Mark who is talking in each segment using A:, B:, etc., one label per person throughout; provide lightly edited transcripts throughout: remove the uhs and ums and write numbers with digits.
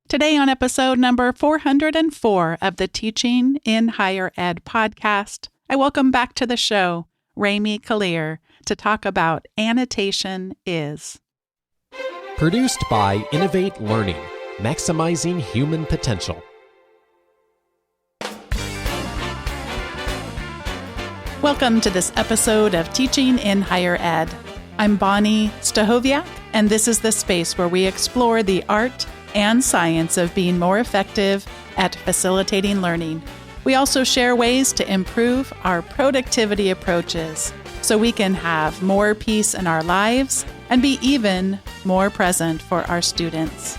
A: Today on episode number 404 of the Teaching in Higher Ed podcast, I welcome back to the show Remi Kalir to talk about Annotation is.
B: Produced by Innovate Learning, maximizing human potential.
A: Welcome to this episode of Teaching in Higher Ed. I'm Bonnie Stahoviak, and this is the space where we explore the art and science of being more effective at facilitating learning. We also share ways to improve our productivity approaches so we can have more peace in our lives and be even more present for our students.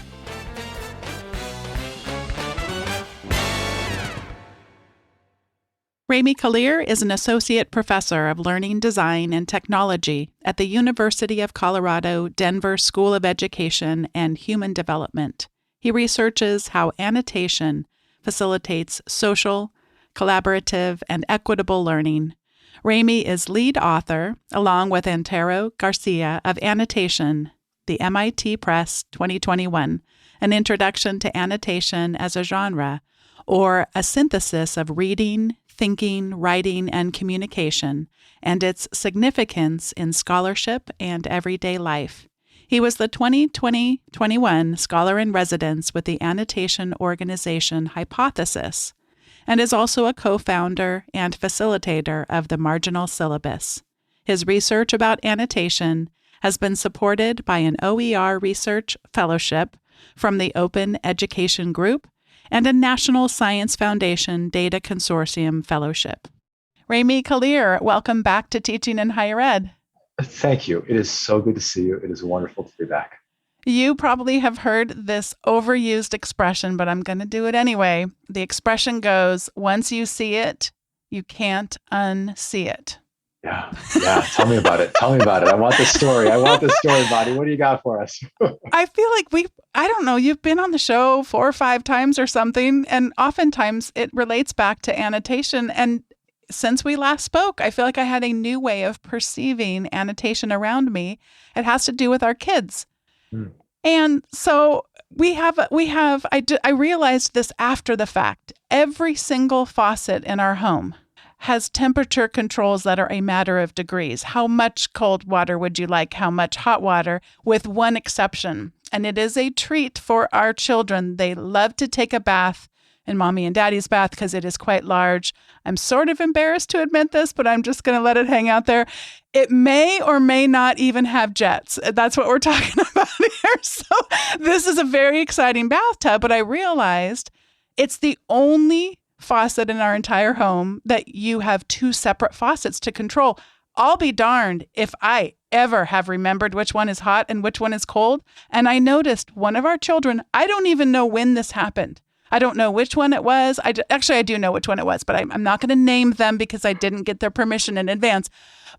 A: Remi Kalir is an associate professor of learning design and technology at the University of Colorado Denver School of Education and Human Development. He researches how annotation facilitates social, collaborative, and equitable learning. Remi is lead author, along with Antero Garcia, of Annotation, the MIT Press 2021, An Introduction to Annotation as a Genre, or a synthesis of reading, thinking, writing, and communication, and its significance in scholarship and everyday life. He was the 2020-21 Scholar in Residence with the annotation organization Hypothesis, and is also a co-founder and facilitator of the Marginal Syllabus. His research about annotation has been supported by an OER Research Fellowship from the Open Education Group and a National Science Foundation Data Consortium Fellowship. Remi Kalir, welcome back to Teaching in Higher Ed.
C: Thank you. It is so good to see you. It is wonderful to be back.
A: You probably have heard this overused expression, but I'm going to do it anyway. The expression goes, once you see it, you can't unsee it.
C: Yeah. Tell me about it. I want the story, Bonnie. What do you got for us?
A: I feel like I don't know, you've been on the show 4 or 5 times or something, and oftentimes it relates back to annotation. And since we last spoke, I feel like I had a new way of perceiving annotation around me. It has to do with our kids. And so I realized this after the fact. Every single faucet in our home has temperature controls that are a matter of degrees. How much cold water would you like? How much hot water? With one exception. And it is a treat for our children. They love to take a bath in mommy and daddy's bath because it is quite large. I'm sort of embarrassed to admit this, but I'm just going to let it hang out there. It may or may not even have jets. That's what we're talking about here. So this is a very exciting bathtub, but I realized it's the only faucet in our entire home that you have 2 separate faucets to control. I'll be darned if I ever have remembered which one is hot and which one is cold. And I noticed one of our children, I don't even know when this happened. I don't know which one it was. Actually, I do know which one it was, but I'm not going to name them because I didn't get their permission in advance.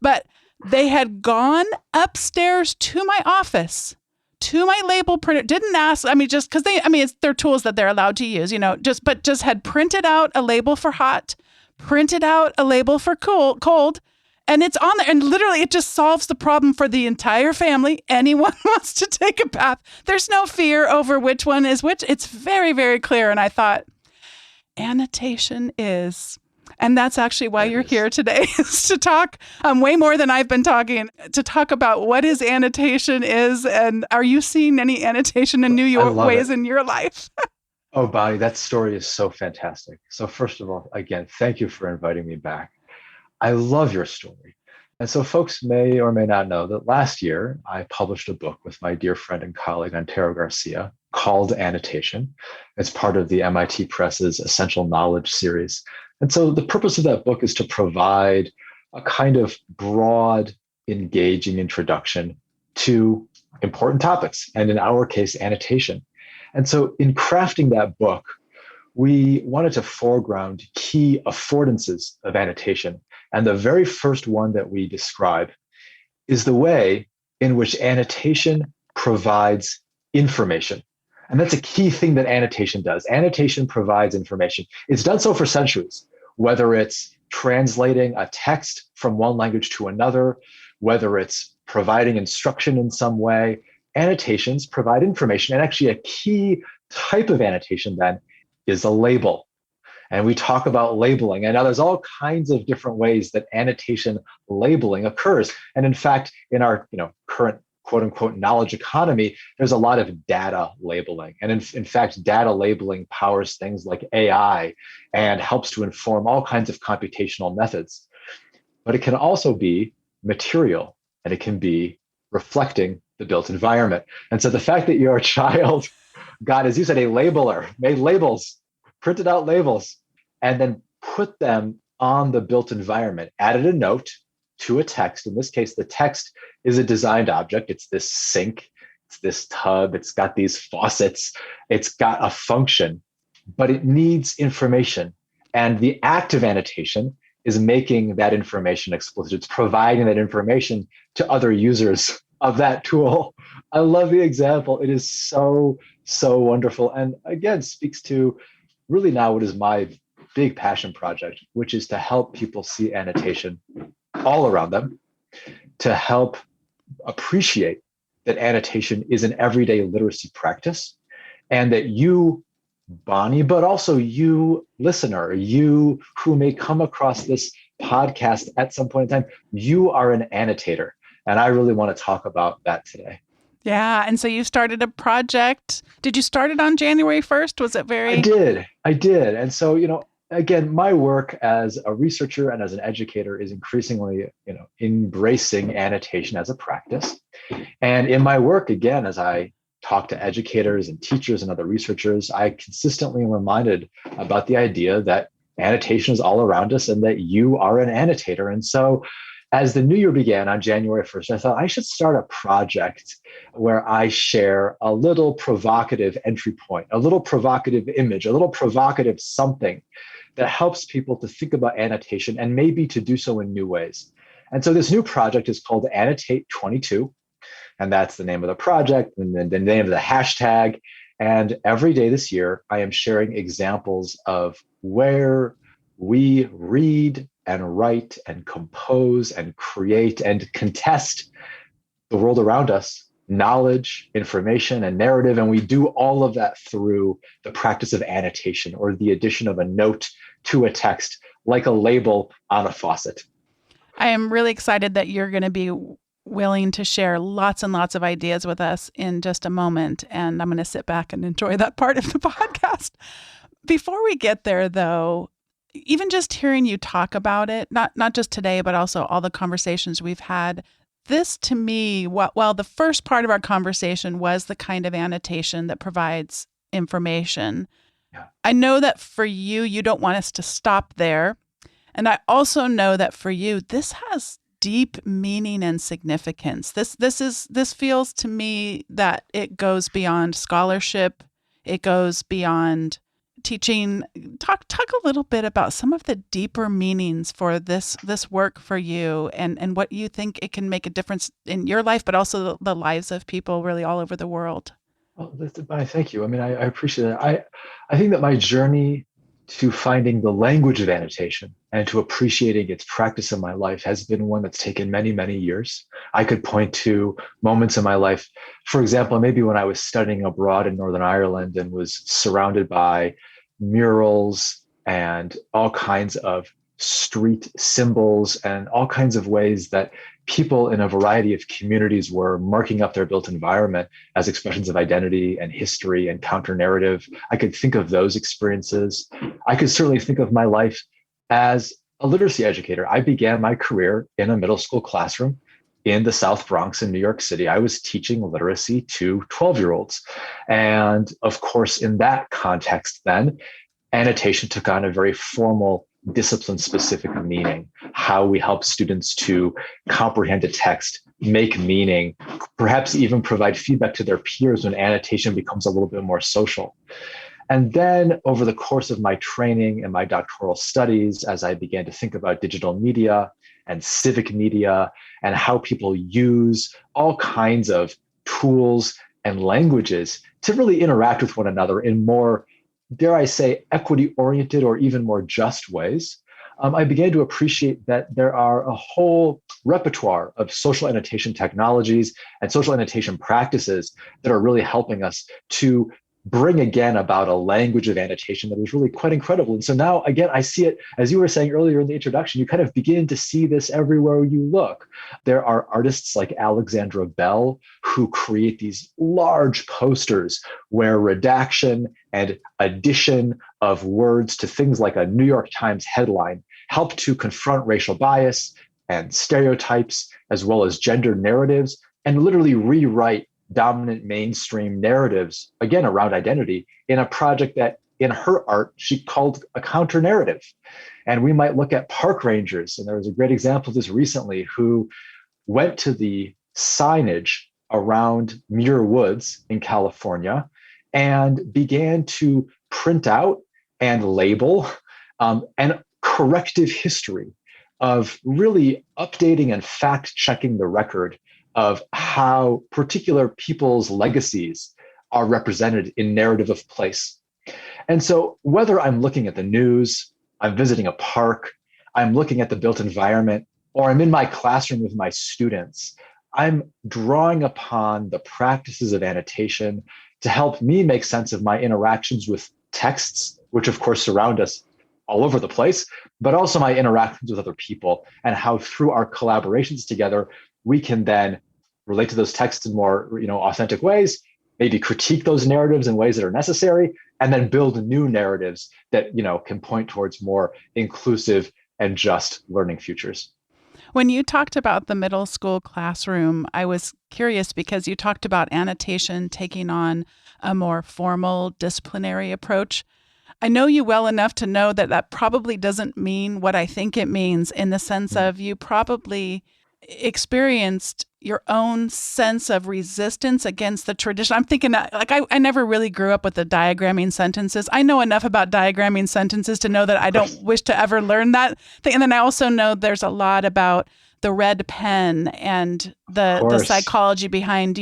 A: But they had gone upstairs to my office, to my label printer, didn't ask, just because it's their tools that they're allowed to use, just had printed out a label for hot, printed out a label for cold, and it's on there. And literally it just solves the problem for the entire family. Anyone wants to take a bath. There's no fear over which one is which. It's very, very clear. And I thought, annotation is. And that's actually why you're here today, is to talk way more than I've been talking, to talk about what is annotation is, and are you seeing any annotation in new ways in your life?
C: Oh, Bonnie, that story is so fantastic. So first of all, again, thank you for inviting me back. I love your story. And so folks may or may not know that last year, I published a book with my dear friend and colleague, Antero Garcia, called Annotation. It's part of the MIT Press's Essential Knowledge series. And so the purpose of that book is to provide a kind of broad, engaging introduction to important topics, and in our case, annotation. And so in crafting that book, we wanted to foreground key affordances of annotation. And the very first one that we describe is the way in which annotation provides information. And that's a key thing that annotation does. Annotation provides information. It's done so for centuries, whether it's translating a text from one language to another, whether it's providing instruction in some way. Annotations provide information, and actually a key type of annotation then is a label. And we talk about labeling. And now there's all kinds of different ways that annotation labeling occurs. And in fact, in our current quote unquote knowledge economy, there's a lot of data labeling. And in fact, data labeling powers things like AI and helps to inform all kinds of computational methods. But it can also be material, and it can be reflecting the built environment. And so the fact that your child got, as you said, a labeler, made labels, printed out labels, and then put them on the built environment, added a note to a text. In this case, the text is a designed object. It's this sink, it's this tub, it's got these faucets, it's got a function, but it needs information. And the act of annotation is making that information explicit. It's providing that information to other users of that tool. I love the example. It is so, so wonderful. And again, speaks to really now what is my big passion project, which is to help people see annotation all around them, to help appreciate that annotation is an everyday literacy practice, and that you, Bonnie, but also you, listener, you who may come across this podcast at some point in time, you are an annotator. And I really want to talk about that today.
A: Yeah. And so you started a project. Did you start it on January 1st? Was it very...
C: I did. And so, again, my work as a researcher and as an educator is increasingly, embracing annotation as a practice. And in my work, again, as I talk to educators and teachers and other researchers, I consistently am reminded about the idea that annotation is all around us and that you are an annotator. And so as the new year began on January 1st, I thought I should start a project where I share a little provocative entry point, a little provocative image, a little provocative something that helps people to think about annotation and maybe to do so in new ways. And so this new project is called Annotate 22. And that's the name of the project and then the name of the hashtag. And every day this year, I am sharing examples of where we read and write and compose and create and contest the world around us, knowledge, information, and narrative. And we do all of that through the practice of annotation, or the addition of a note to a text, like a label on a faucet.
A: I am really excited that you're going to be willing to share lots and lots of ideas with us in just a moment. And I'm going to sit back and enjoy that part of the podcast. Before we get there, though, even just hearing you talk about it, not just today, but also all the conversations we've had, this to me, while the first part of our conversation was the kind of annotation that provides information, I know that for you, you don't want us to stop there. And I also know that for you, this has deep meaning and significance. This feels to me that it goes beyond scholarship. It goes beyond teaching. Talk a little bit about some of the deeper meanings for this work for you, and what you think it can make a difference in your life, but also the lives of people really all over the world.
C: Well, thank you. I mean, I appreciate that. I think that my journey to finding the language of annotation and to appreciating its practice in my life has been one that's taken many, many years. I could point to moments in my life, for example, maybe when I was studying abroad in Northern Ireland and was surrounded by murals and all kinds of street symbols and all kinds of ways that people in a variety of communities were marking up their built environment as expressions of identity and history and counter narrative. I could think of those experiences. I could certainly think of my life as a literacy educator. I began my career in a middle school classroom in the South Bronx in New York City. I was teaching literacy to 12-year-olds. And of course, in that context, then, annotation took on a very formal discipline-specific meaning, how we help students to comprehend a text, make meaning, perhaps even provide feedback to their peers when annotation becomes a little bit more social. And then over the course of my training and my doctoral studies, as I began to think about digital media and civic media and how people use all kinds of tools and languages to really interact with one another in more, dare I say, equity-oriented or even more just ways, I began to appreciate that there are a whole repertoire of social annotation technologies and social annotation practices that are really helping us to bring again about a language of annotation that was really quite incredible. And so now, again, I see it, as you were saying earlier in the introduction, you kind of begin to see this everywhere you look. There are artists like Alexandra Bell who create these large posters where redaction and addition of words to things like a New York Times headline help to confront racial bias and stereotypes, as well as gender narratives, and literally rewrite dominant mainstream narratives, again, around identity, in a project that in her art she called a counter narrative. And we might look at park rangers, and there was a great example of this recently, who went to the signage around Muir Woods in California and began to print out and label an corrective history of really updating and fact checking the record of how particular people's legacies are represented in narrative of place. And so whether I'm looking at the news, I'm visiting a park, I'm looking at the built environment, or I'm in my classroom with my students, I'm drawing upon the practices of annotation to help me make sense of my interactions with texts, which of course surround us all over the place, but also my interactions with other people, and how through our collaborations together, we can then relate to those texts in more, authentic ways, maybe critique those narratives in ways that are necessary, and then build new narratives that, can point towards more inclusive and just learning futures.
A: When you talked about the middle school classroom, I was curious because you talked about annotation taking on a more formal disciplinary approach. I know you well enough to know that that probably doesn't mean what I think it means, in the sense of you probably experienced your own sense of resistance against the tradition. I'm thinking that, I never really grew up with the diagramming sentences. I know enough about diagramming sentences to know that I don't wish to ever learn that thing. And then I also know there's a lot about the red pen and the psychology behind,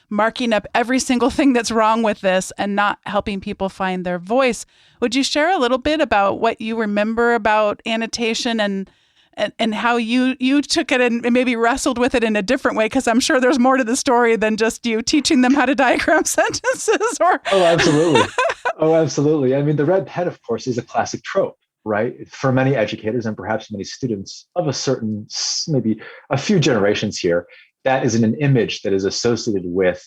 A: marking up every single thing that's wrong with this and not helping people find their voice. Would you share a little bit about what you remember about annotation and how you took it and maybe wrestled with it in a different way? Because I'm sure there's more to the story than just you teaching them how to diagram sentences.
C: Oh, absolutely. Oh, absolutely. I mean, the red pen, of course, is a classic trope, right? For many educators and perhaps many students of a certain, maybe a few generations here, that is an image that is associated with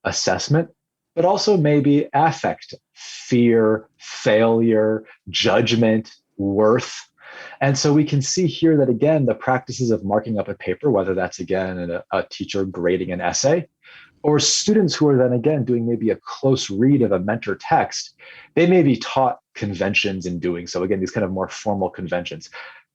C: assessment, but also maybe affect, fear, failure, judgment, worth. And so we can see here that, again, the practices of marking up a paper, whether that's, again, a teacher grading an essay, or students who are then, again, doing maybe a close read of a mentor text, they may be taught conventions in doing so. Again, these kind of more formal conventions,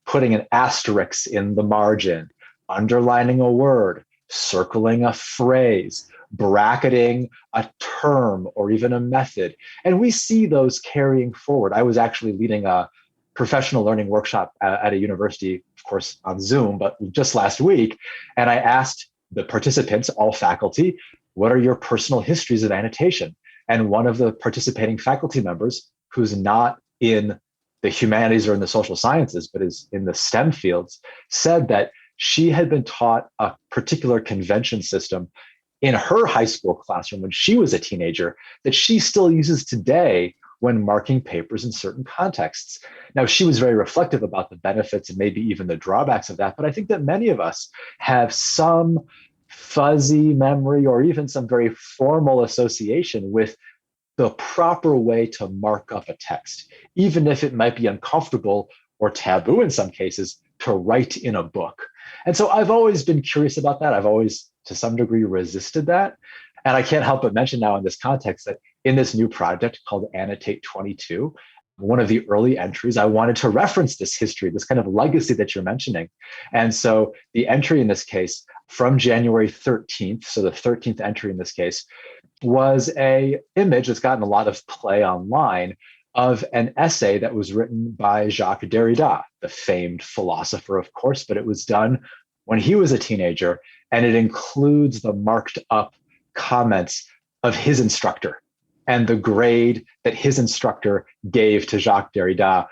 C: putting an asterisk in the margin, underlining a word, circling a phrase, bracketing a term or even a method. And we see those carrying forward. I was actually leading a professional learning workshop at a university, of course, on Zoom, but just last week. And I asked the participants, all faculty, what are your personal histories of annotation? And one of the participating faculty members, who's not in the humanities or in the social sciences, but is in the STEM fields, said that she had been taught a particular convention system in her high school classroom when she was a teenager that she still uses today when marking papers in certain contexts. Now, she was very reflective about the benefits and maybe even the drawbacks of that, but I think that many of us have some fuzzy memory or even some very formal association with the proper way to mark up a text, even if it might be uncomfortable or taboo in some cases to write in a book. And so I've always been curious about that. I've always, to some degree, resisted that. And I can't help but mention now in this context that in this new project called Annotate 22, one of the early entries, I wanted to reference this history, this kind of legacy that you're mentioning. And so the entry in this case from January 13th, so the 13th entry in this case, was a image that's gotten a lot of play online of an essay that was written by Jacques Derrida, the famed philosopher, of course, but it was done when he was a teenager, and it includes the marked up comments of his instructor and the grade that his instructor gave to Jacques Derrida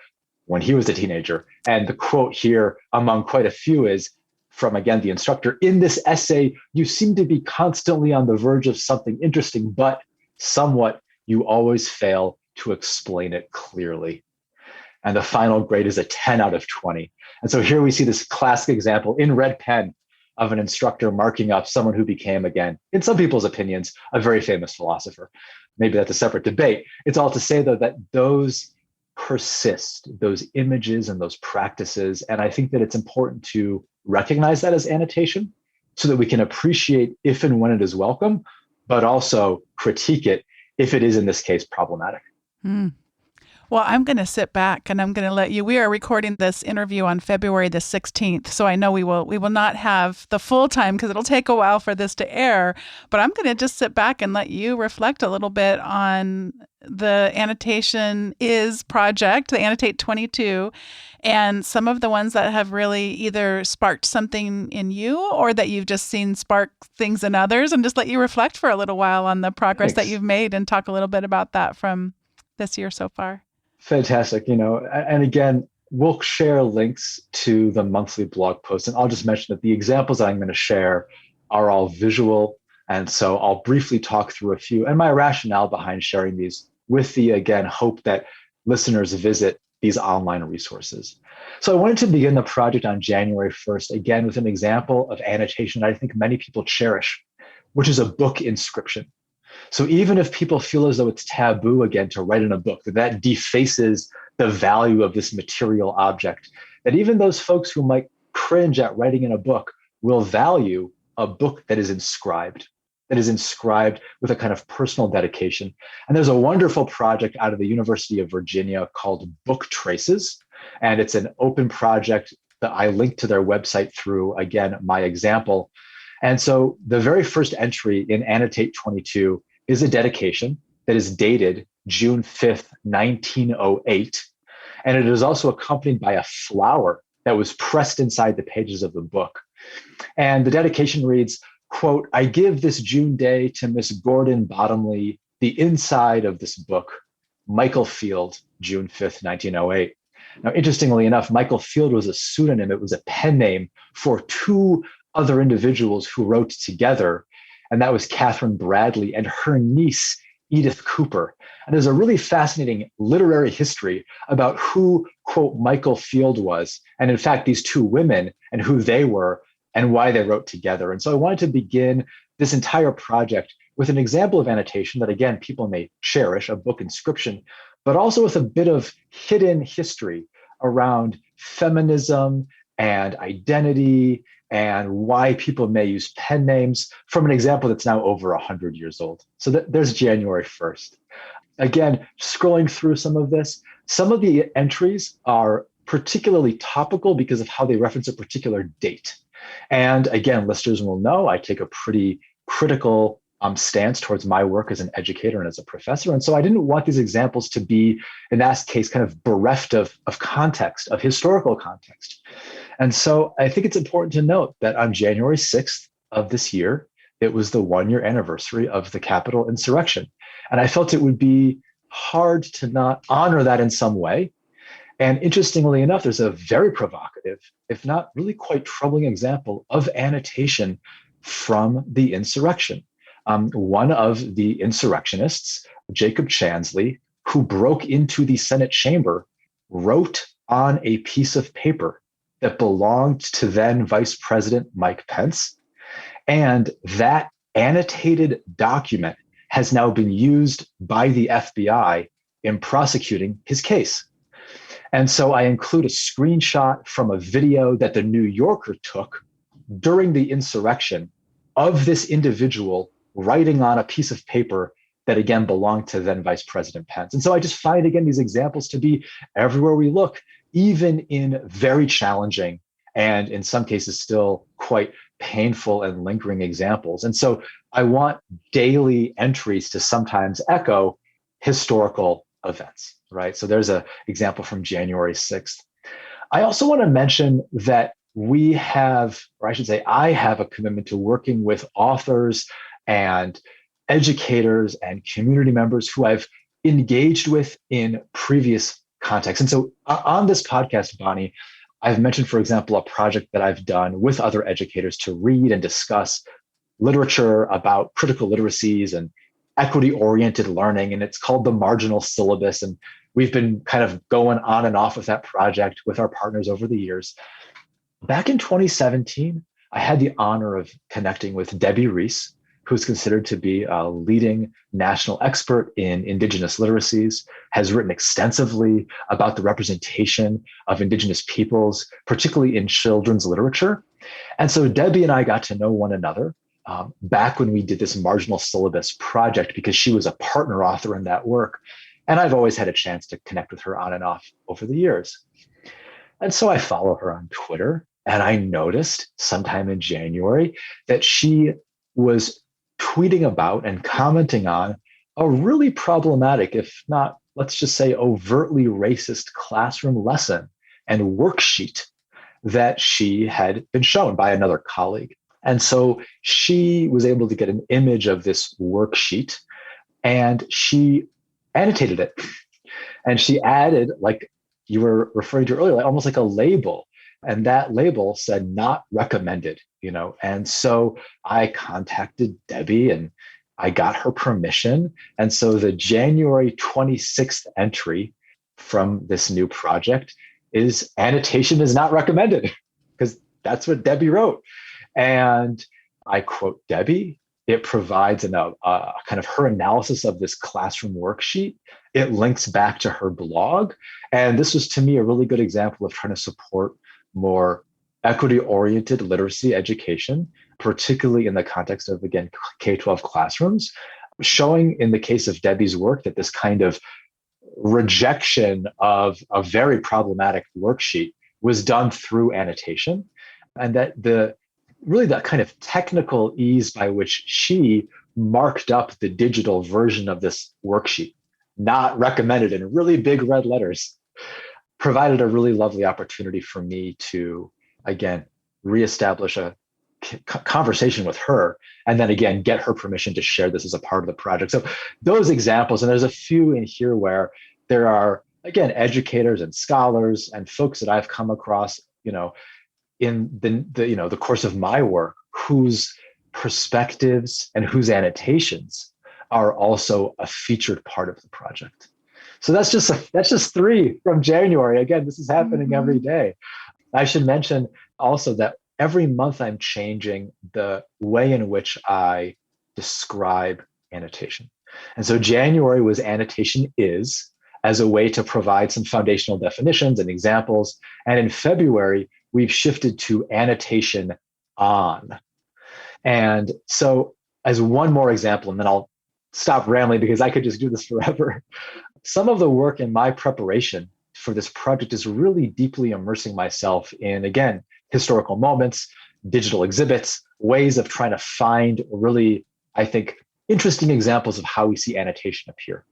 C: when he was a teenager. And the quote here, among quite a few, is from, again, the instructor: "In this essay, you seem to be constantly on the verge of something interesting, but somewhat you always fail to explain it clearly. And the final grade is a 10 out of 20. And so here we see this classic example in red pen of an instructor marking up someone who became, again, in some people's opinions, a very famous philosopher. Maybe that's a separate debate. It's all to say, though, that those persist, those images and those practices. And I think that it's important to recognize that as annotation so that we can appreciate if and when it is welcome, but also critique it if it is, in this case, problematic.
A: Well, I'm going to sit back and I'm going to let you. We are recording this interview on February the 16th, so I know we will not have the full time because it'll take a while for this to air. But I'm going to just sit back and let you reflect a little bit on the Annotation Is project, the Annotate 22, and some of the ones that have really either sparked something in you or that you've just seen spark things in others, and just let you reflect for a little while on the progress that you've made and talk a little bit about that from this year so far.
C: Fantastic. And again, we'll share links to the monthly blog post. And I'll just mention that the examples I'm going to share are all visual. And so I'll briefly talk through a few and my rationale behind sharing these with the, again, hope that listeners visit these online resources. So I wanted to begin the project on January 1st, again, with an example of annotation that I think many people cherish, which is a book inscription. So even if people feel as though it's taboo, again, to write in a book, that defaces the value of this material object, that even those folks who might cringe at writing in a book will value a book that is inscribed with a kind of personal dedication. And there's a wonderful project out of the University of Virginia called Book Traces. And it's an open project that I linked to their website through, again, my example. And so the very first entry in Annotate 22 is a dedication that is dated June 5th, 1908. And it is also accompanied by a flower that was pressed inside the pages of the book. And the dedication reads, quote, "I give this June day to Miss Gordon Bottomley, the inside of this book, Michael Field, June 5th, 1908. Now, interestingly enough, Michael Field was a pseudonym. It was a pen name for two other individuals who wrote together. And that was Catherine Bradley and her niece, Edith Cooper. And there's a really fascinating literary history about who, quote, Michael Field was. And in fact, these two women and who they were and why they wrote together. And so I wanted to begin this entire project with an example of annotation that, again, people may cherish, a book inscription, but also with a bit of hidden history around feminism and identity and why people may use pen names from an example that's now over 100 years old. So there's January 1st. Again, scrolling through some of this, some of the entries are particularly topical because of how they reference a particular date. And again, listeners will know I take a pretty critical stance towards my work as an educator and as a professor. And so I didn't want these examples to be, in that case, kind of bereft of context, of historical context. And so I think it's important to note that on January 6th of this year, it was the 1-year anniversary of the Capitol insurrection. And I felt it would be hard to not honor that in some way. And interestingly enough, there's a very provocative, if not really quite troubling example of annotation from the insurrection. One of the insurrectionists, Jacob Chansley, who broke into the Senate chamber, wrote on a piece of paper that belonged to then Vice President Mike Pence. And that annotated document has now been used by the FBI in prosecuting his case. And so I include a screenshot from a video that the New Yorker took during the insurrection of this individual writing on a piece of paper that again belonged to then Vice President Pence. And so I just find, again, these examples to be everywhere we look, even in very challenging and in some cases still quite painful and lingering examples. And so I want daily entries to sometimes echo historical events, right? So there's an example from January 6th. I also want to mention that we have, or I should say, I have a commitment to working with authors and educators and community members who I've engaged with in previous contexts. And so on this podcast, Bonnie, I've mentioned, for example, a project that I've done with other educators to read and discuss literature about critical literacies and equity-oriented learning, and it's called the marginal syllabus. And we've been kind of going on and off with that project with our partners over the years. Back in 2017, I had the honor of connecting with Debbie Reese, who's considered to be a leading national expert in Indigenous literacies, has written extensively about the representation of Indigenous peoples, particularly in children's literature. And so Debbie and I got to know one another back when we did this marginal syllabus project, because she was a partner author in that work. And I've always had a chance to connect with her on and off over the years. And so I follow her on Twitter, and I noticed sometime in January that she was tweeting about and commenting on a really problematic, if not, let's just say, overtly racist classroom lesson and worksheet that she had been shown by another colleague. And so she was able to get an image of this worksheet, and she annotated it. And she added, like you were referring to earlier, almost like a label. And that label said not recommended, And so I contacted Debbie and I got her permission. And so the January 26th entry from this new project is annotation is not recommended, because that's what Debbie wrote. And I quote Debbie. It provides a kind of her analysis of this classroom worksheet. It links back to her blog. And this was, to me, a really good example of trying to support more equity-oriented literacy education, particularly in the context of, again, K-12 classrooms, showing in the case of Debbie's work that this kind of rejection of a very problematic worksheet was done through annotation, and that really that kind of technical ease by which she marked up the digital version of this worksheet, not recommended in really big red letters, provided a really lovely opportunity for me to, again, reestablish a conversation with her, and then again, get her permission to share this as a part of the project. So those examples, and there's a few in here where there are, again, educators and scholars and folks that I've come across, in the course of my work, whose perspectives and whose annotations are also a featured part of the project. So that's just 3 from January. Again, this is happening every day. I should mention also that every month I'm changing the way in which I describe annotation. And so January was annotation is, as a way to provide some foundational definitions and examples. And in February, we've shifted to annotation on. And so as one more example, and then I'll stop rambling because I could just do this forever. Some of the work in my preparation for this project is really deeply immersing myself in, again, historical moments, digital exhibits, ways of trying to find really, I think, interesting examples of how we see annotation appear.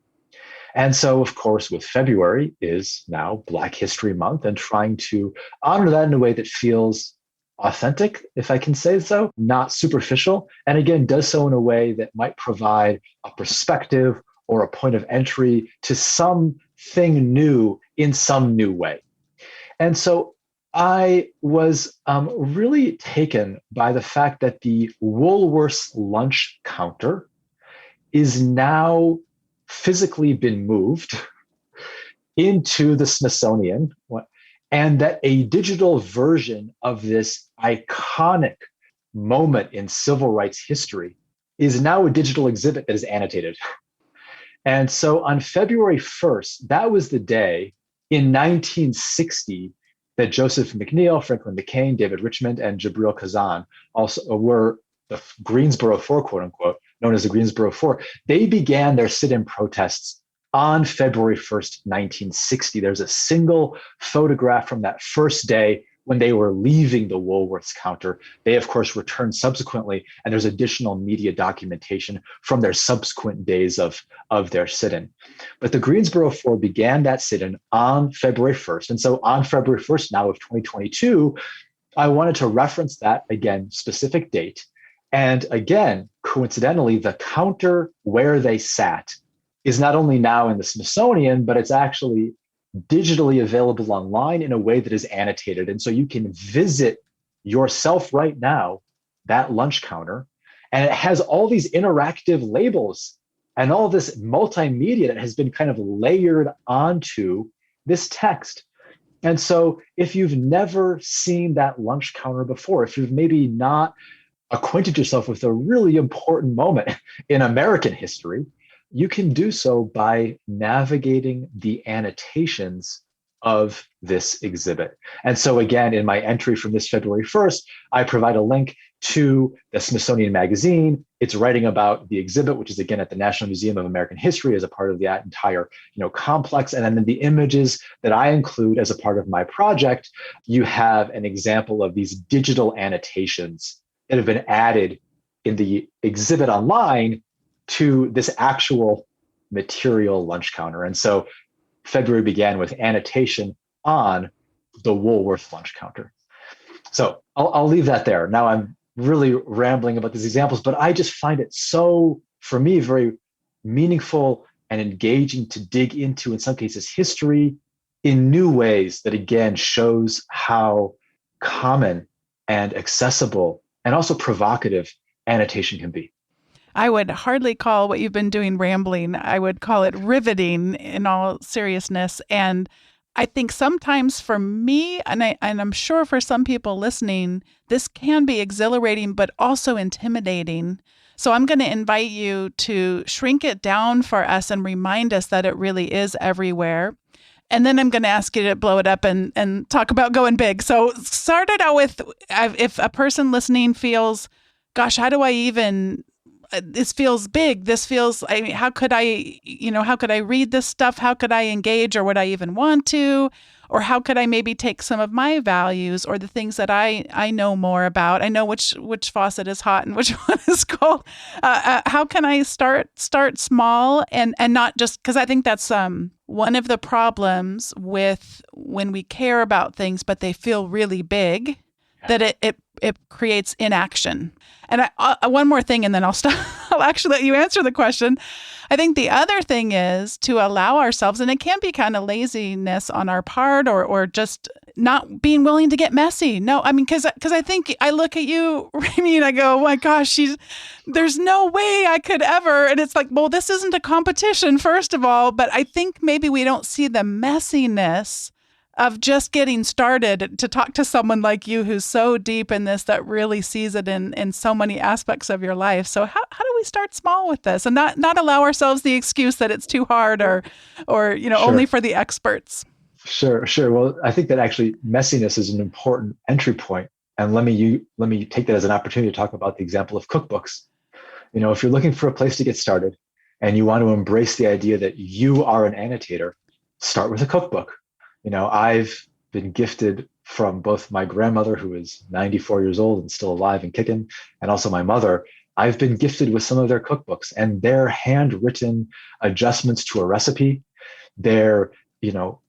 C: And so, of course, with February is now Black History Month, and trying to honor that in a way that feels authentic, if I can say so, not superficial, and again, does so in a way that might provide a perspective or a point of entry to something new in some new way. And so I was really taken by the fact that the Woolworths lunch counter is now physically been moved into the Smithsonian, and that a digital version of this iconic moment in civil rights history is now a digital exhibit that is annotated. And so on February 1st, that was the day in 1960 that Joseph McNeil, Franklin McCain, David Richmond, and Jabril Kazan also were the Greensboro Four, quote unquote, known as the Greensboro Four. They began their sit-in protests on February 1st, 1960. There's a single photograph from that first day when they were leaving the Woolworths counter. They, of course, returned subsequently, and there's additional media documentation from their subsequent days of their sit-in. But the Greensboro Four began that sit-in on February 1st. And so on February 1st now of 2022, I wanted to reference that, again, specific date. And again, coincidentally, the counter where they sat is not only now in the Smithsonian, but it's actually digitally available online in a way that is annotated. And so you can visit yourself right now, that lunch counter, and it has all these interactive labels and all this multimedia that has been kind of layered onto this text. And so if you've never seen that lunch counter before, if you've maybe not acquainted yourself with a really important moment in American history, you can do so by navigating the annotations of this exhibit. And so again, in my entry from this February 1st, I provide a link to the Smithsonian Magazine. It's writing about the exhibit, which is again at the National Museum of American History as a part of that entire complex. And then the images that I include as a part of my project, you have an example of these digital annotations that have been added in the exhibit online to this actual material lunch counter. And so February began with annotation on the Woolworth lunch counter. So I'll leave that there. Now I'm really rambling about these examples, but I just find it so, for me, very meaningful and engaging to dig into, in some cases, history in new ways that again shows how common and accessible and also provocative annotation can be.
A: I would hardly call what you've been doing rambling. I would call it riveting in all seriousness. And I think sometimes for me, and I'm sure for some people listening, this can be exhilarating, but also intimidating. So I'm going to invite you to shrink it down for us and remind us that it really is everywhere. And then I'm going to ask you to blow it up and talk about going big. So start it out with, if a person listening feels, gosh, how do I even... this feels big. This feels, how could I read this stuff? How could I engage, or would I even want to? Or how could I maybe take some of my values or the things that I know more about? I know which faucet is hot and which one is cold. How can I start small and not just, because I think that's one of the problems with when we care about things, but they feel really big, that it creates inaction. And one more thing, and then I'll stop. I'll actually let you answer the question. I think the other thing is to allow ourselves, and it can be kind of laziness on our part, or just not being willing to get messy. No, I mean, because I think I look at you, Remi, and I go, oh my gosh, there's no way I could ever. And it's like, well, this isn't a competition, first of all, but I think maybe we don't see the messiness of just getting started, to talk to someone like you who's so deep in this, that really sees it in so many aspects of your life. So how do we start small with this and not allow ourselves the excuse that it's too hard or sure, only for the experts? Sure.
C: Well, I think that actually messiness is an important entry point. And let me take that as an opportunity to talk about the example of cookbooks. If you're looking for a place to get started and you want to embrace the idea that you are an annotator, start with a cookbook. I've been gifted from both my grandmother, who is 94 years old and still alive and kicking, and also my mother. I've been gifted with some of their cookbooks and their handwritten adjustments to a recipe, their,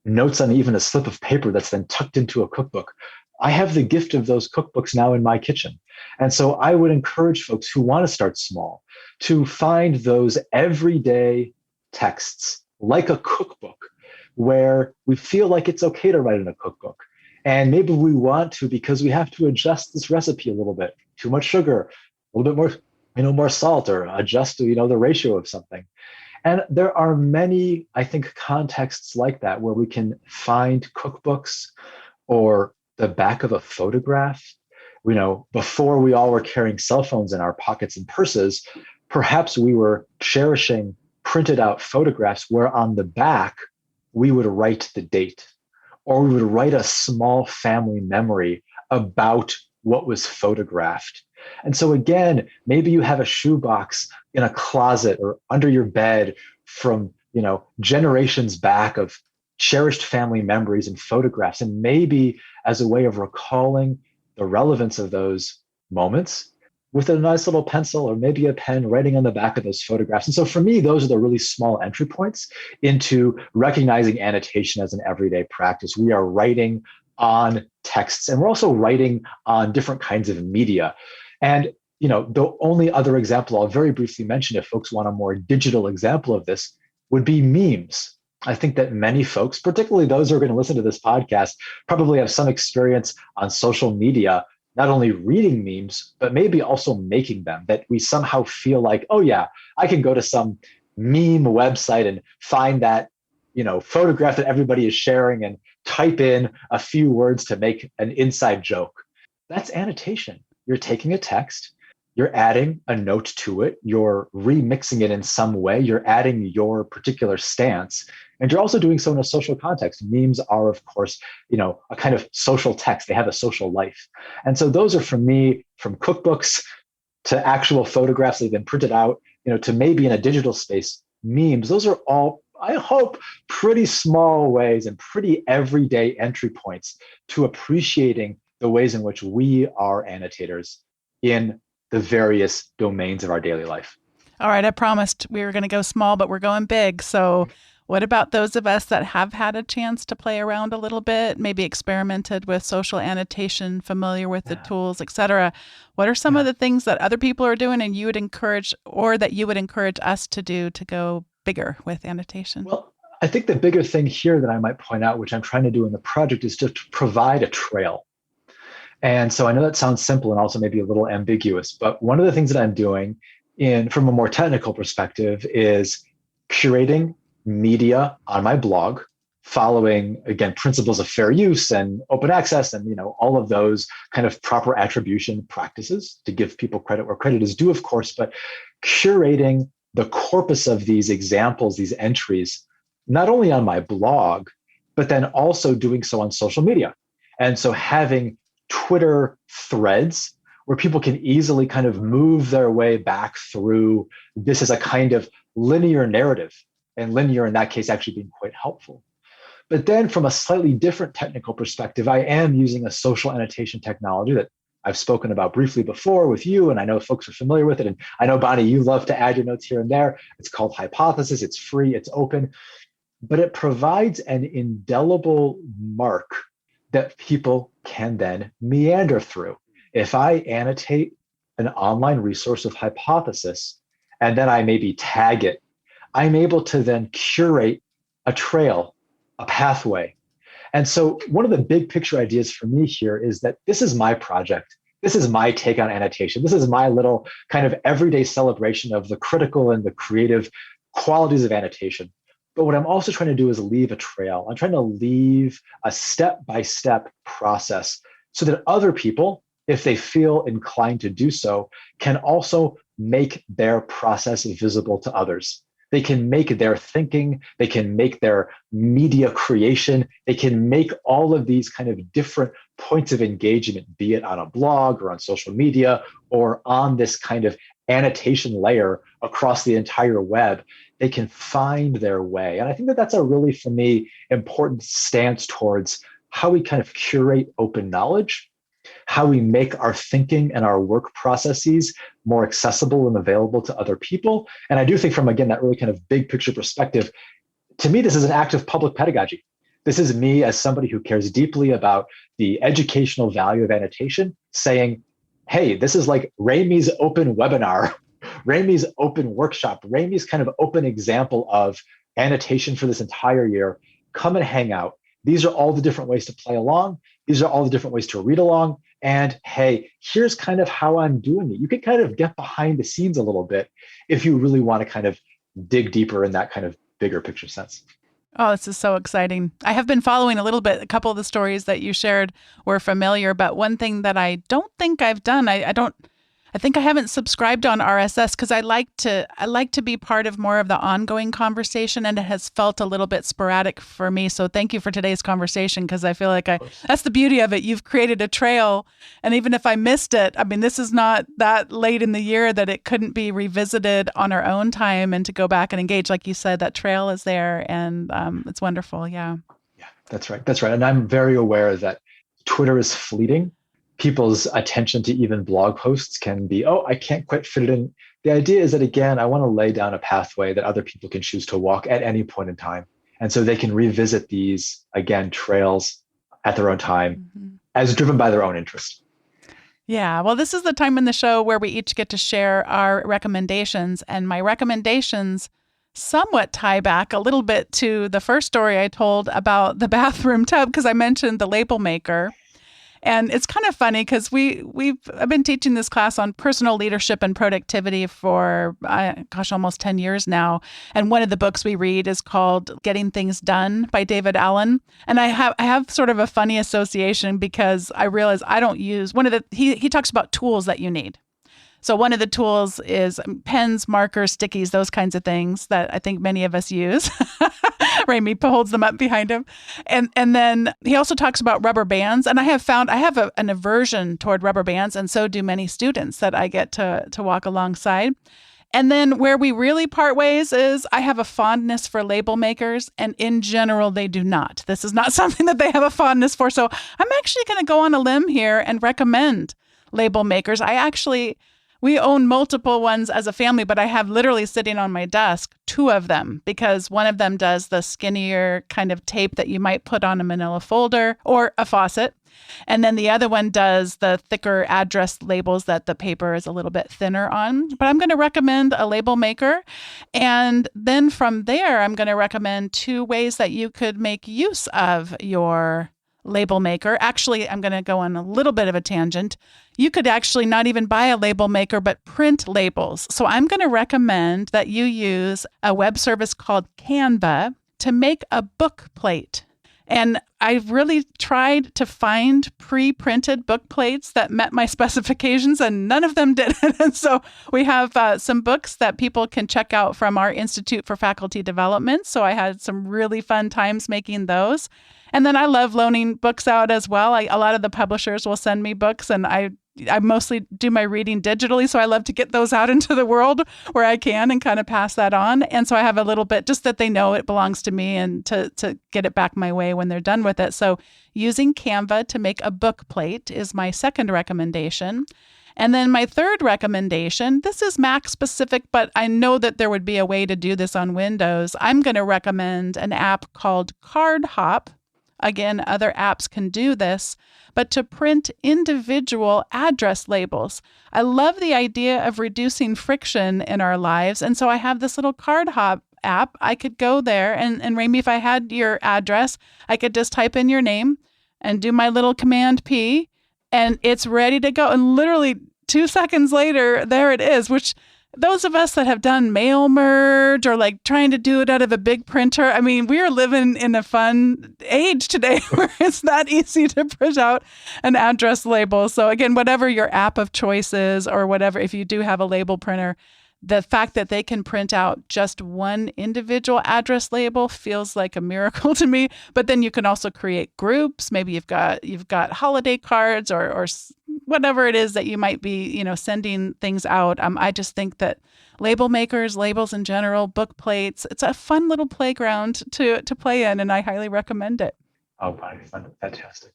C: notes on even a slip of paper that's then tucked into a cookbook. I have the gift of those cookbooks now in my kitchen. And so I would encourage folks who want to start small to find those everyday texts like a cookbook, where we feel like it's okay to write in a cookbook. And maybe we want to because we have to adjust this recipe a little bit. Too much sugar, a little bit more, more salt, or adjust to, the ratio of something. And there are many, I think, contexts like that where we can find cookbooks or the back of a photograph. Before we all were carrying cell phones in our pockets and purses, perhaps we were cherishing printed out photographs where on the back, we would write the date, or we would write a small family memory about what was photographed. And so again, maybe you have a shoebox in a closet or under your bed from, generations back of cherished family memories and photographs. And maybe as a way of recalling the relevance of those moments, with a nice little pencil or maybe a pen, writing on the back of those photographs. And so for me, those are the really small entry points into recognizing annotation as an everyday practice. We are writing on texts, and we're also writing on different kinds of media. And the only other example I'll very briefly mention, if folks want a more digital example of this, would be memes. I think that many folks, particularly those who are going to listen to this podcast, probably have some experience on social media, not only reading memes, but maybe also making them, that we somehow feel like, oh yeah, I can go to some meme website and find that, photograph that everybody is sharing and type in a few words to make an inside joke. That's annotation. You're taking a text, you're adding a note to it, you're remixing it in some way, you're adding your particular stance, and you're also doing so in a social context. Memes are, of course, a kind of social text. They have a social life. And so those are, for me, from cookbooks to actual photographs that have been printed out, to maybe in a digital space, memes. Those are all, I hope, pretty small ways and pretty everyday entry points to appreciating the ways in which we are annotators in the various domains of our daily life.
A: All right, I promised we were going to go small, but we're going big. So what about those of us that have had a chance to play around a little bit, maybe experimented with social annotation, familiar with the tools, et cetera? What are some of the things that other people are doing and you would encourage, or that you would encourage us to do to go bigger with annotation?
C: Well, I think the bigger thing here that I might point out, which I'm trying to do in the project, is to provide a trail. And so I know that sounds simple and also maybe a little ambiguous, but one of the things that I'm doing from a more technical perspective is curating media on my blog, following, again, principles of fair use and open access and, all of those kind of proper attribution practices to give people credit where credit is due, of course, but curating the corpus of these examples, these entries, not only on my blog, but then also doing so on social media. And so having Twitter threads where people can easily kind of move their way back through this as a kind of linear narrative, and linear in that case actually being quite helpful. But then from a slightly different technical perspective, I am using a social annotation technology that I've spoken about briefly before with you, and I know folks are familiar with it. And I know, Bonnie, you love to add your notes here and there. It's called Hypothesis. It's free, it's open, but it provides an indelible mark that people can then meander through. If I annotate an online resource of Hypothesis, and then I maybe tag it, I'm able to then curate a trail, a pathway. And so one of the big picture ideas for me here is that this is my project. This is my take on annotation. This is my little kind of everyday celebration of the critical and the creative qualities of annotation. But what I'm also trying to do is leave a trail. I'm trying to leave a step-by-step process so that other people, if they feel inclined to do so, can also make their process visible to others. They can make their thinking, they can make their media creation, they can make all of these kind of different points of engagement, be it on a blog or on social media or on this kind of annotation layer across the entire web. They can find their way. And I think that that's a really, for me, important stance towards how we kind of curate open knowledge, how we make our thinking and our work processes more accessible and available to other people. And I do think from, again, that really kind of big picture perspective, to me, this is an act of public pedagogy. This is me as somebody who cares deeply about the educational value of annotation saying, hey, this is like Remi's open webinar, Remi's open workshop, Remi's kind of open example of annotation for this entire year. Come and hang out. These are all the different ways to play along. These are all the different ways to read along. And hey, here's kind of how I'm doing it. You can kind of get behind the scenes a little bit if you really want to kind of dig deeper in that kind of bigger picture sense.
A: Oh, this is so exciting. I have been following a little bit. A couple of the stories that you shared were familiar, but one thing that I don't think I've done, I think I haven't subscribed on RSS because I like to be part of more of the ongoing conversation, and it has felt a little bit sporadic for me. So thank you for today's conversation, because I feel like that's the beauty of it. You've created a trail, and even if I missed it, I mean, this is not that late in the year that it couldn't be revisited on our own time and to go back and engage. Like you said, that trail is there, and it's wonderful. Yeah.
C: Yeah, that's right. That's right. And I'm very aware that Twitter is fleeting. People's attention to even blog posts can be, oh, I can't quite fit it in. The idea is that, again, I want to lay down a pathway that other people can choose to walk at any point in time. And so they can revisit these, again, trails at their own time, as driven by their own interest.
A: Yeah, well, this is the time in the show where we each get to share our recommendations. And my recommendations somewhat tie back a little bit to the first story I told about the bathroom tub, because I mentioned the label maker. And it's kind of funny because I've been teaching this class on personal leadership and productivity for, almost 10 years now. And one of the books we read is called Getting Things Done by David Allen. And I have sort of a funny association because I realize I don't use he talks about tools that you need. So one of the tools is pens, markers, stickies, those kinds of things that I think many of us use. Remi holds them up behind him. And then he also talks about rubber bands. And I have found I have an aversion toward rubber bands, and so do many students that I get to walk alongside. And then where we really part ways is I have a fondness for label makers, and in general, they do not. This is not something that they have a fondness for. So I'm actually going to go on a limb here and recommend label makers. We own multiple ones as a family, but I have literally sitting on my desk 2 of them because one of them does the skinnier kind of tape that you might put on a manila folder or a faucet. And then the other one does the thicker address labels that the paper is a little bit thinner on. But I'm going to recommend a label maker. And then from there, I'm going to recommend 2 ways that you could make use of your label maker. Actually, I'm going to go on a little bit of a tangent. You could actually not even buy a label maker, but print labels. So I'm going to recommend that you use a web service called Canva to make a book plate. And I've really tried to find pre-printed book plates that met my specifications, and none of them did. And so we have some books that people can check out from our Institute for Faculty Development. So I had some really fun times making those. And then I love loaning books out as well. A lot of the publishers will send me books, and I mostly do my reading digitally. So I love to get those out into the world where I can and kind of pass that on. And so I have a little bit just that they know it belongs to me and to get it back my way when they're done with it. So using Canva to make a book plate is my second recommendation. And then my third recommendation, this is Mac specific, but I know that there would be a way to do this on Windows. I'm going to recommend an app called CardHop. Again, other apps can do this, but to print individual address labels. I love the idea of reducing friction in our lives. And so I have this little CardHop app. I could go there and Remi, if I had your address, I could just type in your name and do my little Command P, and it's ready to go. And literally 2 seconds later, there it is, which those of us that have done mail merge or like trying to do it out of a big printer, I mean, we are living in a fun age today where it's that easy to print out an address label. So again, whatever your app of choice is or whatever, if you do have a label printer, the fact that they can print out just one individual address label feels like a miracle to me. But then you can also create groups. Maybe you've got holiday cards or whatever it is that you might be, sending things out. I just think that label makers, labels in general, book plates, it's a fun little playground to play in, and I highly recommend it.
C: Oh, fantastic.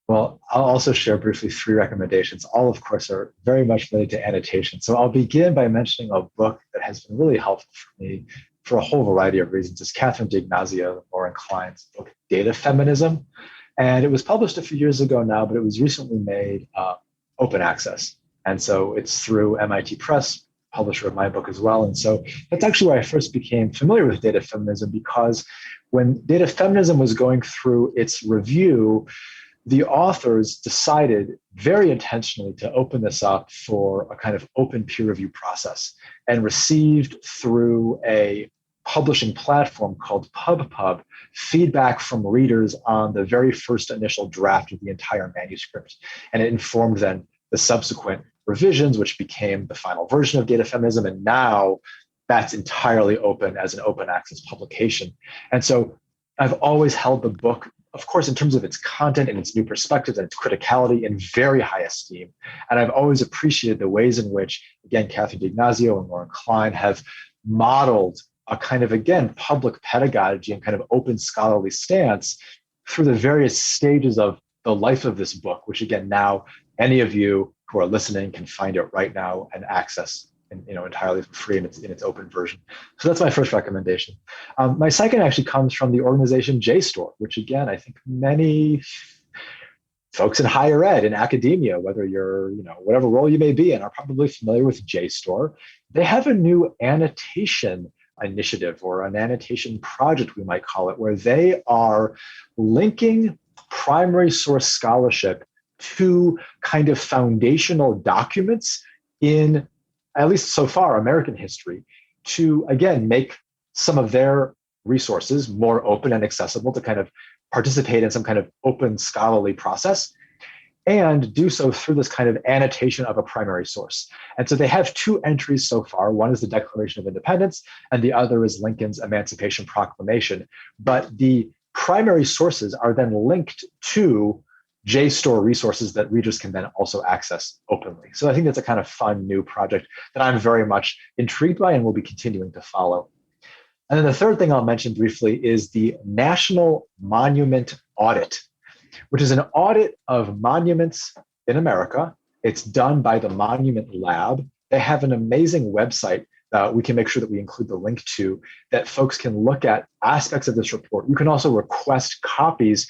C: Well, I'll also share briefly 3 recommendations. All, of course, are very much related to annotation. So I'll begin by mentioning a book that has been really helpful for me for a whole variety of reasons. It's Catherine D'Ignazio, Lauren Klein's book, Data Feminism. And it was published a few years ago now, but it was recently made open access. And so it's through MIT Press, publisher of my book as well. And so that's actually where I first became familiar with data feminism, because when data feminism was going through its review, the authors decided very intentionally to open this up for a kind of open peer review process, and received through a publishing platform called PubPub feedback from readers on the very first initial draft of the entire manuscript. And it informed then the subsequent revisions, which became the final version of Data Feminism. And now that's entirely open as an open access publication. And so I've always held the book, of course, in terms of its content and its new perspectives and its criticality, in very high esteem. And I've always appreciated the ways in which, again, Catherine D'Ignazio and Lauren Klein have modeled a kind of, again, public pedagogy and kind of open scholarly stance through the various stages of the life of this book, which, again, now any of you who are listening can find it right now and access entirely for free in its open version. So that's my first recommendation. My second actually comes from the organization JSTOR, which, again, I think many folks in higher ed, in academia, whether you're, whatever role you may be in, are probably familiar with JSTOR. They have a new annotation initiative, or an annotation project, we might call it, where they are linking primary source scholarship two kind of foundational documents in, at least so far, American history, to, again, make some of their resources more open and accessible, to kind of participate in some kind of open scholarly process, and do so through this kind of annotation of a primary source. And so they have two entries so far. One is the Declaration of Independence, and the other is Lincoln's Emancipation Proclamation. But the primary sources are then linked to JSTOR resources that readers can then also access openly. So I think that's a kind of fun new project that I'm very much intrigued by and will be continuing to follow. And then the third thing I'll mention briefly is the National Monument Audit, which is an audit of monuments in America. It's done by the Monument Lab. They have an amazing website we can make sure that we include the link to, that folks can look at aspects of this report. You can also request copies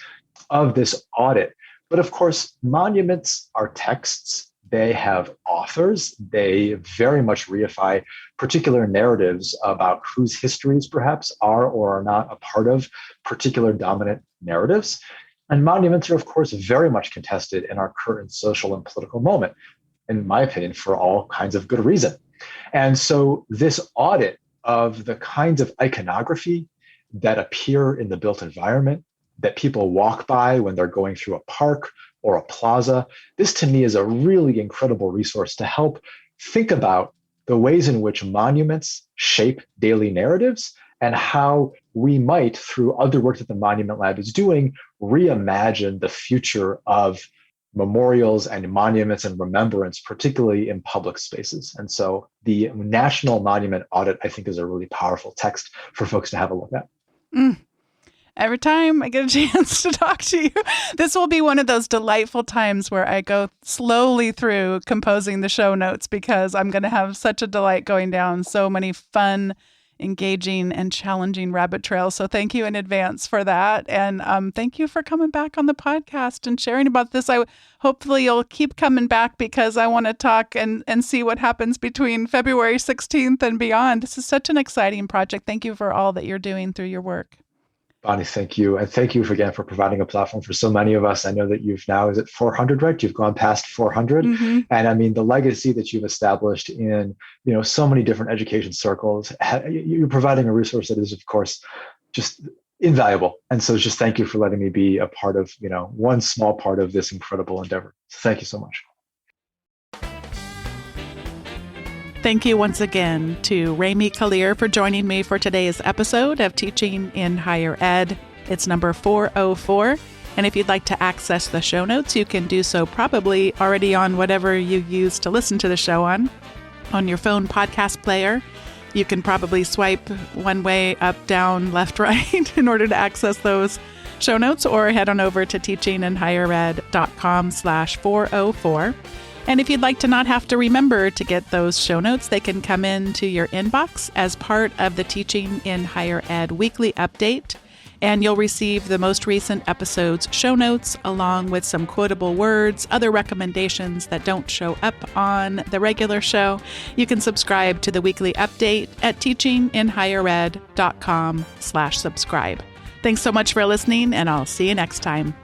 C: of this audit. But of course, monuments are texts. They have authors. They very much reify particular narratives about whose histories perhaps are or are not a part of particular dominant narratives. And monuments are, of course, very much contested in our current social and political moment, in my opinion, for all kinds of good reason. And so this audit of the kinds of iconography that appear in the built environment, that people walk by when they're going through a park or a plaza, this to me is a really incredible resource to help think about the ways in which monuments shape daily narratives and how we might, through other work that the Monument Lab is doing, reimagine the future of memorials and monuments and remembrance, particularly in public spaces. And so the National Monument Audit, I think, is a really powerful text for folks to have a look at.
A: Every time I get a chance to talk to you, this will be one of those delightful times where I go slowly through composing the show notes, because I'm going to have such a delight going down so many fun, engaging, and challenging rabbit trails. So thank you in advance for that. And thank you for coming back on the podcast and sharing about this. Hopefully you'll keep coming back, because I want to talk and see what happens between February 16th and beyond. This is such an exciting project. Thank you for all that you're doing through your work.
C: Bonnie, thank you. And thank you again for providing a platform for so many of us. I know that you've now, is it 400, right? You've gone past 400. Mm-hmm. And I mean, the legacy that you've established in, so many different education circles, you're providing a resource that is, of course, just invaluable. And so just thank you for letting me be a part of, one small part of this incredible endeavor. So thank you so much.
A: Thank you once again to Remi Kalir for joining me for today's episode of Teaching in Higher Ed. It's number 404. And if you'd like to access the show notes, you can do so probably already on whatever you use to listen to the show on your phone podcast player. You can probably swipe one way, up, down, left, right in order to access those show notes, or head on over to teachinginhighered.com/404. And if you'd like to not have to remember to get those show notes, they can come into your inbox as part of the Teaching in Higher Ed weekly update. And you'll receive the most recent episode's show notes, along with some quotable words, other recommendations that don't show up on the regular show. You can subscribe to the weekly update at teachinginhighered.com/subscribe. Thanks so much for listening, and I'll see you next time.